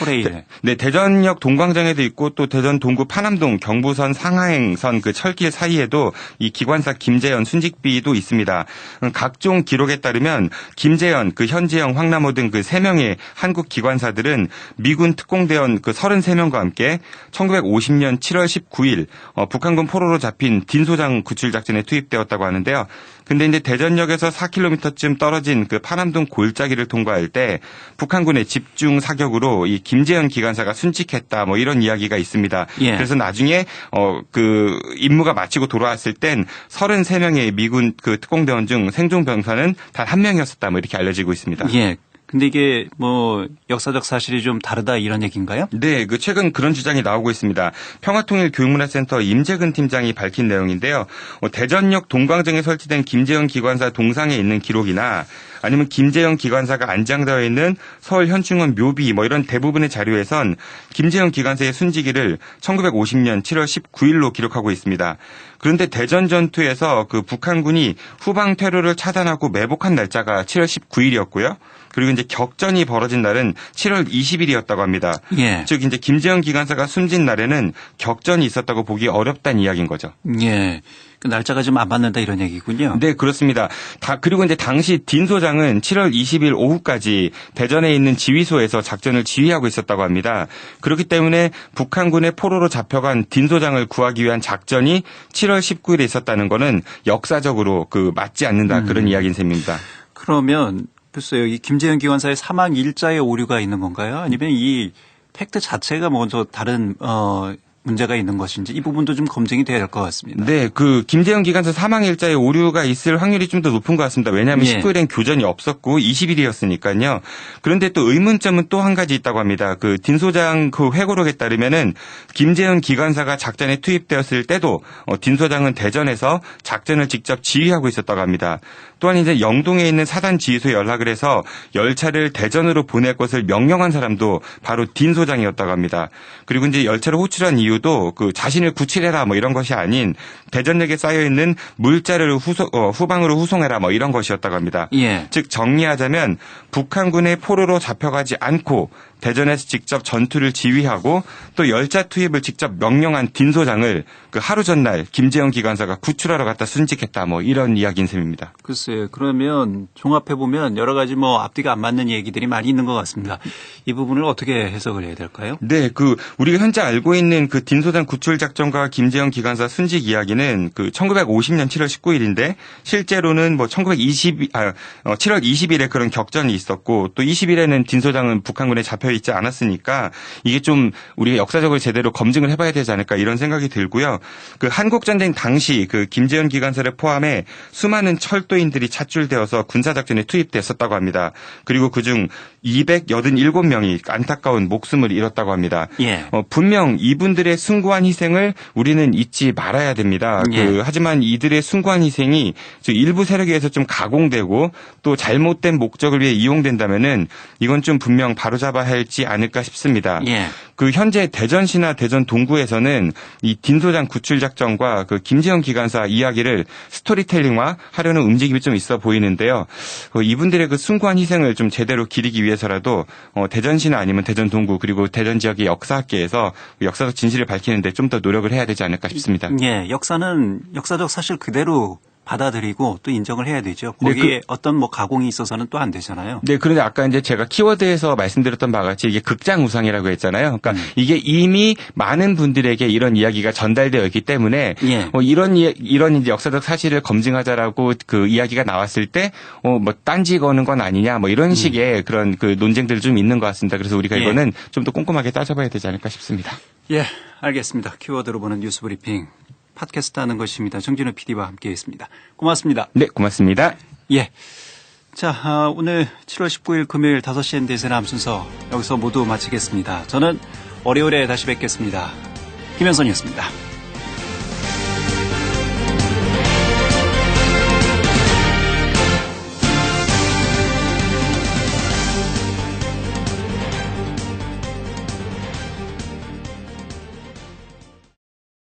네, 대전역 동광장에도 있고 또 대전 동구 파남동 경부선 상하행선 그 철길 사이에도 이 기관사 김재현 순직비도 있습니다. 각종 기록에 따르면 김재현, 그 현재영, 황남호 등 그 3명의 한국 기관사들은 미군 특공대원 그 33명과 함께 1950년 7월 19일 북한군 포로로 잡힌 딘 소장 구출 작전에 투입되었다고 하는데요. 근데 이제 대전역에서 4km쯤 떨어진 그 파남동 골짜기를 통과할 때 북한군의 집중 사격으로 이 김재현 기관사가 순직했다 뭐 이런 이야기가 있습니다. 예. 그래서 나중에 그 임무가 마치고 돌아왔을 땐 33명의 미군 그 특공대원 중 생존 병사는 단 1명이었었다 뭐 이렇게 알려지고 있습니다. 예. 근데 이게 뭐 역사적 사실이 좀 다르다 이런 얘기인가요? 네, 그 최근 그런 주장이 나오고 있습니다. 평화통일교육문화센터 임재근 팀장이 밝힌 내용인데요. 대전역 동광정에 설치된 김재현 기관사 동상에 있는 기록이나 아니면 김재현 기관사가 안장되어 있는 서울 현충원 묘비 뭐 이런 대부분의 자료에선 김재현 기관사의 순직일을 1950년 7월 19일로 기록하고 있습니다. 그런데 대전 전투에서 그 북한군이 후방 퇴로를 차단하고 매복한 날짜가 7월 19일이었고요. 그리고 이제 격전이 벌어진 날은 7월 20일이었다고 합니다. 예. 즉 이제 김재현 기관사가 숨진 날에는 격전이 있었다고 보기 어렵다는 이야기인 거죠. 예. 그 날짜가 좀 안 맞는다 이런 얘기군요. 네, 그렇습니다. 그리고 이제 당시 딘 소장은 7월 20일 오후까지 대전에 있는 지휘소에서 작전을 지휘하고 있었다고 합니다. 그렇기 때문에 북한군의 포로로 잡혀간 딘 소장을 구하기 위한 작전이 7월 19일에 있었다는 거는 역사적으로 그 맞지 않는다 그런 이야기인 셈입니다. 그러면 글쎄요. 이 김재현 기관사의 사망 일자에 오류가 있는 건가요? 아니면 이 팩트 자체가 먼저 다른 문제가 있는 것인지 이 부분도 좀 검증이 돼야 될 것 같습니다. 네, 그 김재현 기관사 사망 일자에 오류가 있을 확률이 좀 더 높은 것 같습니다. 왜냐하면 예. 19일엔 교전이 없었고 20일이었으니까요. 그런데 또 의문점은 또 한 가지 있다고 합니다. 그 딘 소장 그 회고록에 따르면은 김재현 기관사가 작전에 투입되었을 때도 딘 소장은 대전에서 작전을 직접 지휘하고 있었다고 합니다. 또한 이제 영동에 있는 사단 지휘소에 연락을 해서 열차를 대전으로 보낼 것을 명령한 사람도 바로 딘 소장이었다고 합니다. 그리고 이제 열차를 호출한 이유도 그 자신을 구출해라 뭐 이런 것이 아닌 대전역에 쌓여 있는 물자를 후방으로 후송해라 뭐 이런 것이었다고 합니다. 예. 즉 정리하자면 북한군의 포로로 잡혀가지 않고 대전에서 직접 전투를 지휘하고 또 열차 투입을 직접 명령한 딘 소장을 그 하루 전날 김재현 기관사가 구출하러 갔다 순직했다 뭐 이런 이야기인 셈입니다. 글쎄요. 그러면 종합해 보면 여러 가지 뭐 앞뒤가 안 맞는 얘기들이 많이 있는 것 같습니다. 이 부분을 어떻게 해석을 해야 될까요? 네, 그 우리가 현재 알고 있는 그 딘 소장 구출 작전과 김재현 기관사 순직 이야기는 그 1950년 7월 19일인데 실제로는 뭐 7월 20일에 그런 격전이 있었고 또 20일에는 딘 소장은 북한군에 잡혀 있지 않았으니까 이게 좀 우리가 역사적으로 제대로 검증을 해봐야 되지 않을까 이런 생각이 들고요. 그 한국전쟁 당시 그 김재현 기관사를 포함해 수많은 철도인들이 차출되어서 군사작전에 투입됐었다고 합니다. 그리고 그중 287명이 안타까운 목숨을 잃었다고 합니다. 예. 분명 이분들의 숭고한 희생을 우리는 잊지 말아야 됩니다. 예. 하지만 이들의 숭고한 희생이 일부 세력에 의해서 좀 가공되고 또 잘못된 목적을 위해 이용된다면은 이건 좀 분명 바로잡아야 할지 않을까 싶습니다. 예. 그 현재 대전시나 대전 동구에서는 이 딘 소장 구출 작전과 그 김재현 기관사 이야기를 스토리텔링화 하려는 움직임이 좀 있어 보이는데요. 이분들의 그 숭고한 희생을 좀 제대로 기리기 위해서라도 대전시나 아니면 대전 동구 그리고 대전 지역의 역사학계에서 역사적 진실을 밝히는데 좀 더 노력을 해야 되지 않을까 싶습니다. 예, 역사는 역사적 사실 그대로 받아들이고 또 인정을 해야 되죠. 거기에 네, 어떤 뭐 가공이 있어서는 또 안 되잖아요. 네, 그런데 아까 이제 제가 키워드에서 말씀드렸던 바와 같이 이게 극장우상이라고 했잖아요. 그러니까 이게 이미 많은 분들에게 이런 이야기가 전달되어 있기 때문에 예. 이런 이제 역사적 사실을 검증하자라고 그 이야기가 나왔을 때 뭐 딴지 거는 건 아니냐 뭐 이런 식의 그런 그 논쟁들이 좀 있는 것 같습니다. 그래서 우리가 예. 이거는 좀 더 꼼꼼하게 따져봐야 되지 않을까 싶습니다. 예, 알겠습니다. 키워드로 보는 뉴스 브리핑 팟캐스트 하는 것입니다. 정진우 PD와 함께했습니다. 고맙습니다. 네, 고맙습니다. 예. 자, 오늘 7월 19일 금요일 5시 NDS의 남 순서 여기서 모두 마치겠습니다. 저는 월요일에 다시 뵙겠습니다. 김현선이었습니다.